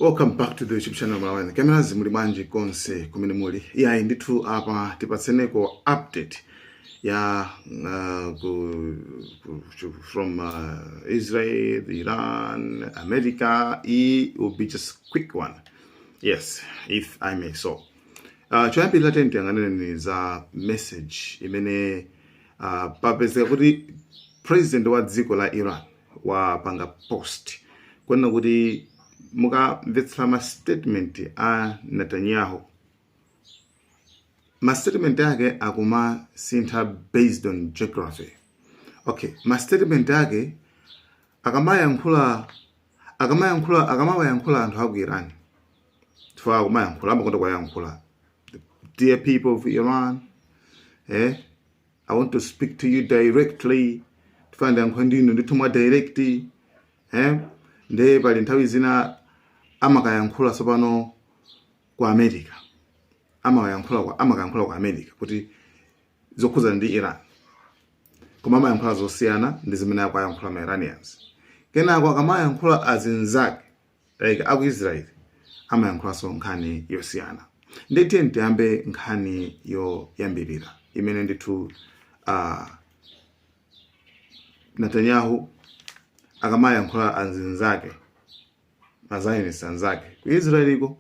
Welcome back to the YouTube channel Malawi. Kamera zimuli bwanji konse kumene muli. Yeah, ndithu apa tipatseneko update ya from Israel, Iran, America. It will be just quick one. Yes, if I may so. Choyambirira tiyang'aneni za message imene papezeka kuti president wa dziko la Iran wapanga post kwena kuti mukamvetsera ma statement a Netanyahu. Ma statement yake akuma sintha based on geography. Okay, ma statement yake akamayankhula anthu aku Iran. Tfa akumayankhula amakonda kwayankhula. Dear people of Iran, I want to speak to you directly. Tfanda nkhondino nditumwa directly. Nde pali nthawi zina amakayankhula sopano kwa America. Amakayankhula kwa America kuti zokhuza ndi Iran. Koma amayankhula zosiyana ndi zimene akuyankhula ma Iranians. Kenako akamayankhula azinzake like aku Israel amayankhula so nkhani yosiyana. Ndeti ndiyambe nkhani yoyambirira imene ndithu Netanyahu akamayankhula azinzake mazayinisi anzake ku Israeliko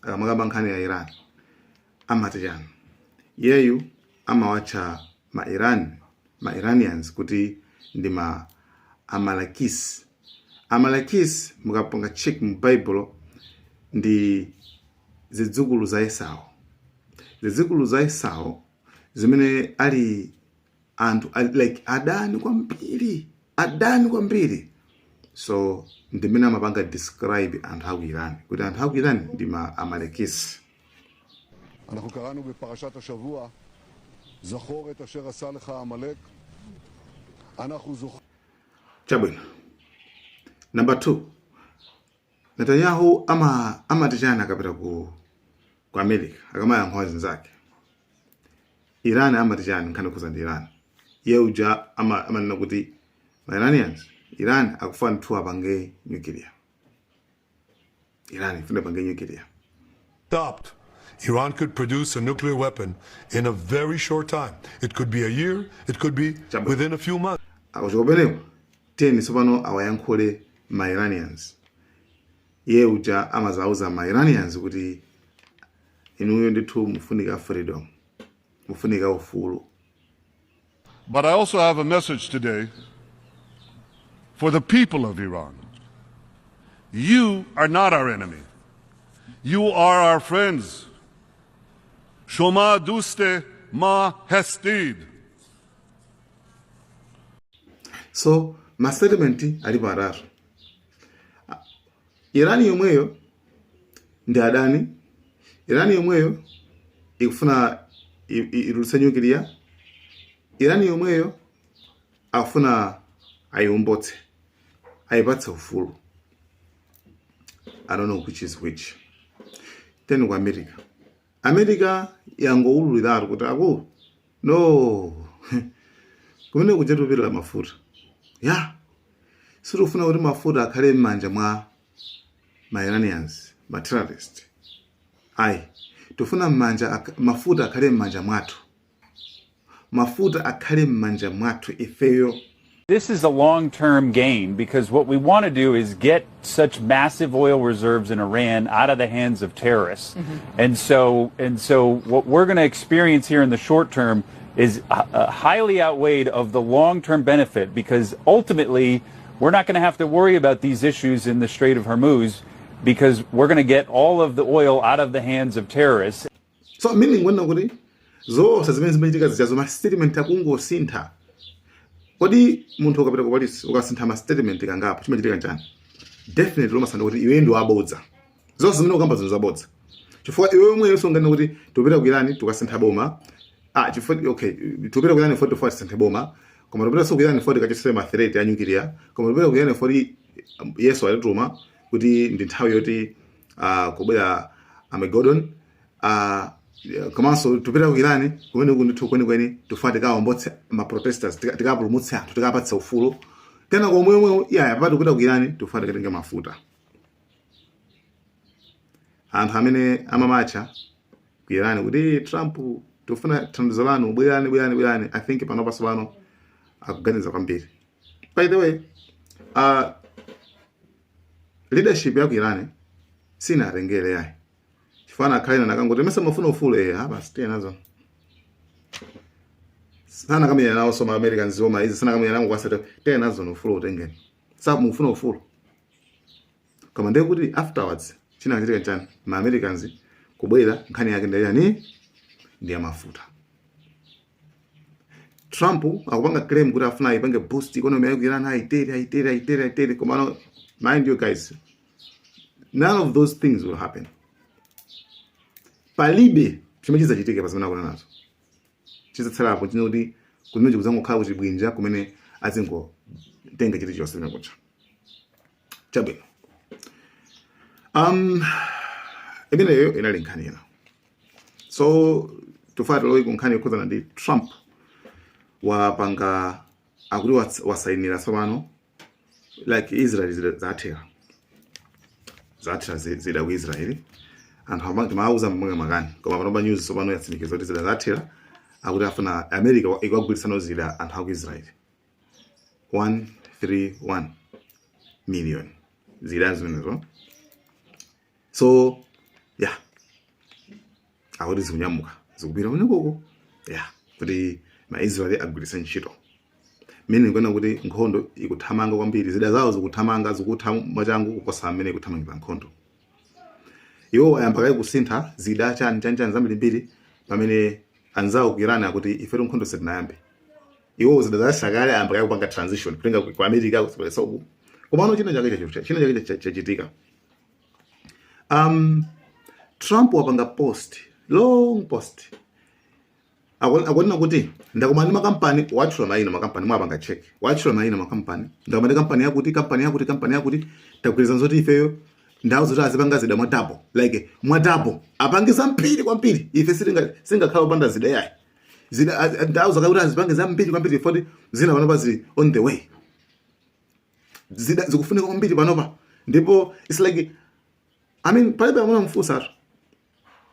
akamakamba nkhani ya Iran amati chani yeyu amawacha ma Iranians kuti ndi ma Amalekis mukapanga check mu Bible ndi zidzukulu za Esau zimene ali anthu like adani kwambiri. So ndimene amapanga describe anthu aku Iran kuti anthu aku Iran ndi ma Amalekis. אנחנו קראנו בפרשת השבוע, זכור את אשר עשה לך עמלק. אנחנו זוכרים. Chabwino. Number 2. Netanyahu amatijana akapita ku America akamayankhula zinzake. Iran amatijana nkhani khuza ndi Iran. Yeuja amanena kuti ma Iranians Iran akufana tu apange nuclear. Iran ifuna apange nuclear. Stopped. Iran could produce a nuclear weapon in a very short time. It could be a year, it could be within a few months. Akuchokopelewa teni sopano awayankhule ma Iranians. Yeuja amazauza ma Iranians kuti inuyo ndithu mufunika freedom, mufunika ufulu. But I also have a message today for the people of Iran. You are not our enemy. You are our friends. Shoma duste ma hestid. So, ma statement ali paratu. Irani yomweyo ndi adani. Irani yomweyo ikufuna iruluse nuclear. Irani yomweyo afuna ayombotse. Ayipatse ufulu. I don't know which is which. Then kwa America yangoululira kuti ako no kumene kujetupirira mafuta. Yeah. Sirufuna kuti mafuta akhale m'manja mwa ma Iranians, ma terrorists. Tufuna mafuta akhale m'manja mwathu. Mafuta akhale m'manja mwathu ifeyo. This is a long-term gain because what we want to do is get such massive oil reserves in Iran out of the hands of terrorists. And so what we're going to experience here in the short term is highly outweighed of the long-term benefit because ultimately we're not going to have to worry about these issues in the Strait of Hormuz because we're going to get all of the oil out of the hands of terrorists. So meaning when nobody zose zimene zimachitika zijazo ma statement akungosintha. Kodi munthu ukapita ku police ukasintha ma statement kangapo chimachitika njani? Definitely umasanda kuti iwe ndi wabodza. Zonse zimene ukamba zinthu zabodza. Chifukwa iwe omwe songana kuti tupita ku Iran tukasintha boma. Chifukwa okay, tupita ku Iran 44 sintha boma. Koma tupita so ku Iran 40 kachisema threat ya nuclear. Koma tupita ku Iran 40 yeso alituma kuti ndi nthawi yoti kubwera Armageddon. Komanso tupita ku Iran kumene kundithu kweni tufate kawombotse ma protesters tikapulumutse anthu tikapatsa ufulu Tena kwa mwemwe ya yapata kuda kuirani tufate katenga mafuta. anthu amene amamacha ku Iran kuti Trump tofuna thandizo lanu bwerani I think panopa pano akuganiza kwambiri. By the way, leadership ya ku Iran sina rengele yayi chifana khaina nakangoti mesa mafuna ufulu basi tiye nazo sana kama yana nawo Americans zoma hizi sana kama yana kwasete tiye nazo no ufulu utengeni sababu mufuna ufulu kama ndeko kuti afterwards china kachitika chani ma Americans kubwera nkhani yake ndiye mafuta. Trump akupanga claim kuti afuna ipange boost economy ya Iran aitere koma mind you guys, none of those things will happen. Palibe chimechiza chitike pasina kuna nazo chizatsala apo chinoti kumene kuzango khala kuti bwinja kumene azingo tenga chiti chonse nakucha chabwino. Imeneyo inali nkhani ina. So tufata loyi kunkhani yokhuzana ndi Trump wapanga akuti wasainira tsopano like Israel zathera zida ku Israel anthu amati mauza mwe makani koma panopa news tsopano yatsimikiza kuti zida zathera akuti afuna America ikagwirisana zida anthu aku Israel 131 million zida zimenezo. So yeah, akuti zikunyamuka zikupita kunekoko kuti ma Israel agwirisana ntchito. Mene ngona kuti nkhondo ikuthamanga kwambiri zida zawo zikuthamanga zikutha mwachangu kuposa amene ikuthamangira nkhondo. Iwo ayamba kusintha zida chani zambiri pamene anzawo ku Iran akuti ife nkhondo sitinayambe. Iwo zida zashakale ayamba kupanga transition kutenga ku America kusebenzesa uku. Koma china chake chachitika. Trump wapanga long post. Akona kuti ndakumani makampani watchula maina makampani mwapanga check watchula maina makampani ndakumani kampani yakuti takugwirizana zoti ifeyo ndawo zoti azipanga zida mwadabo like mwadabo apangisa mpiri kwambiri ife singakhala upanda zida yayi zida ndawo zakakuti azipange zambiri kwambiri for zina panopa zili on the way zida zikufunika kwambiri panopa ndipo it's like I mean palibe amuna mfusa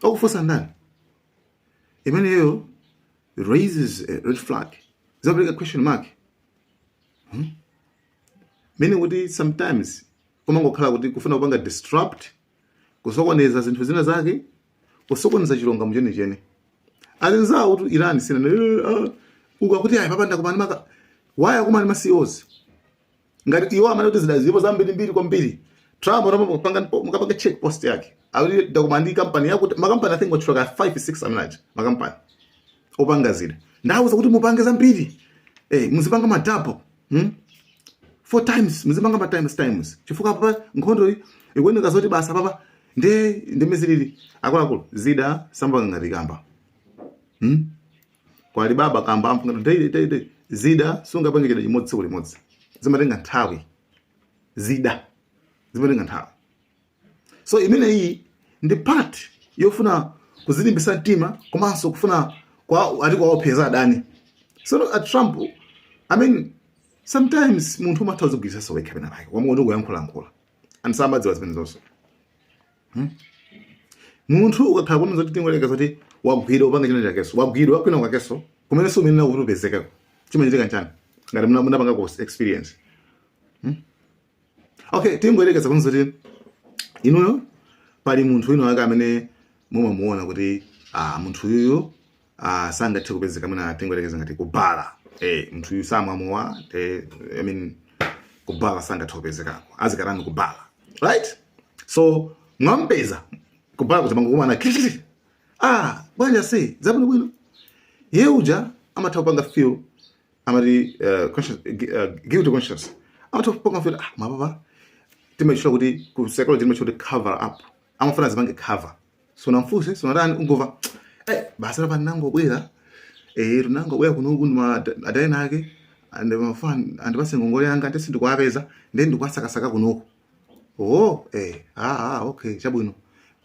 okufusa ndani imeneyo raises a red flag. It's a question mark. Meaning kuti sometimes koma ngokhala kuti kufuna kupanga disrupt kusokoneza zinthu zina zake kusokoneza chilonga mchene azinzawo kuti Iran sina ukakuti ayi papanda kumani maka waya kumani ma CEOs ngati iwo amene kuti zidazipo zambiri kwambiri Trump mukapanga check post yake awili dokumandi company yakuti makampani I think watchula 5-6 amenaje makampani opanga zida ndawuza kuti mupange zambiri muzipanga madapo 4 times muzipanga ma times chifukwa papa nkhondo ikuoneka zoti basa papa ndemezilili akulu zida sambanga ngati kamba kwa libaba kamba amfunga dai zida sunga pangekeda chimodzi tsiku limodzi zimatenga nthawi zida zimatenga nthawi. So imene iyi ndi part yofuna kuzilimbisa mtima komanso kufuna kwa opeza adani. So at Trump, I mean, sometimes munthu umathawa kugwisa so wekha pena pake wamuona kuyankhula anisambadziwa zimene zonse. Munthu ukakhala kuno zoti tingoleka zoti wagwira upanga china chakeso wagwira wakwina kwakeso kumene so umene kuti upezeka chimachitika nchani ngati munapanga ku experience. Okay, tingolekeza kuno zoti inuyo pali munthu wina wake amene mumamuona kuti munthu uyu sangathe kupezeka mwina tingolekeza ngati kubala munthu uyu samwamuwa I mean kubala sangathe kupezekako azikarani kubala, right? So mwampeza kubala kuti mangomana kiti bwanja se zabwino bwino yeuja amatha kupanga feel amati guilty conscience amatha kupanga feel mapapa timachula kuti ku psychology timachula kuti cover up amafuna zipange cover so namfuse so nadani ungova basi lapha ndinangobwera tunangobwera kunoku adayina ake andipase ngongole yanga ante sindikuwapeza then ndikwasakasaka kunoku okay chabwino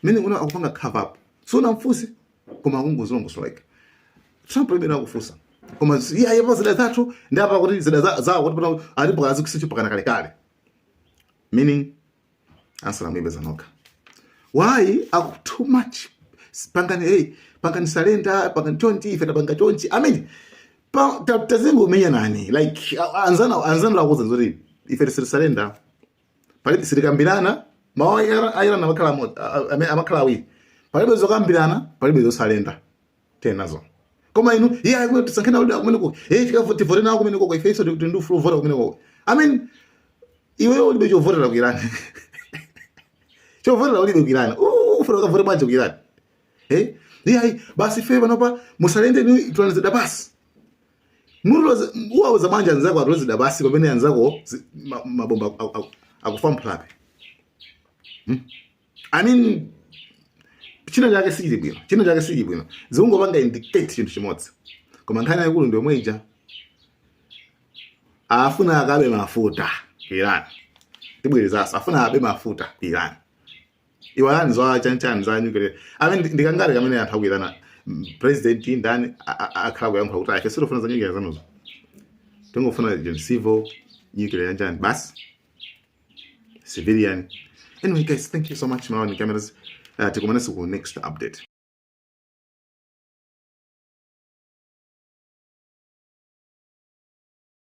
mene kuna akupanga cover up so namfuse koma akungozongoso like Trump imene akufusa koma yepo zida zathu ndapa kuti zida zawo kuti pano alipo azikusicho pakana kale meaning ansala mwibeza noka why too much pangani salenda pangani chonchi ife panga chonchi. I mean tazengo umenya nani like anzana la kuza nzuri ife salenda pale silikambirana mawa ayira na makala wi pale bezo kambirana pale bezo salenda tenazo koma inu yeah tisankana uli akumeneko tika vote na akumeneko kwa ife so ndu flow vote akumeneko. I mean iwe uli bejo vote la kuirani cho vote la uli bejo kuirani ufuna vote manje kuirani yeah basi fe banopa musalende ni tuanze basi muroza uwa manje anzako arozi basi kwa bene anzako mabomba akufa mplape. I mean china chake siji bwino zungu banga indicate chintu chimodzi koma nkhani yakulu ndio mweja afuna akabe mafuta Iran tibwiriza afuna abe mafuta Iran iwalani zwa chanchan za nuclear. I mean ndikangale kamene anthu akuirana president ndani akhala kuyankha kuti afe sirofuna za nuclear zanozo tungofuna civil nuclear yanjani basi civilian. Anyway guys, thank you so much. Now in cameras, to come on next update.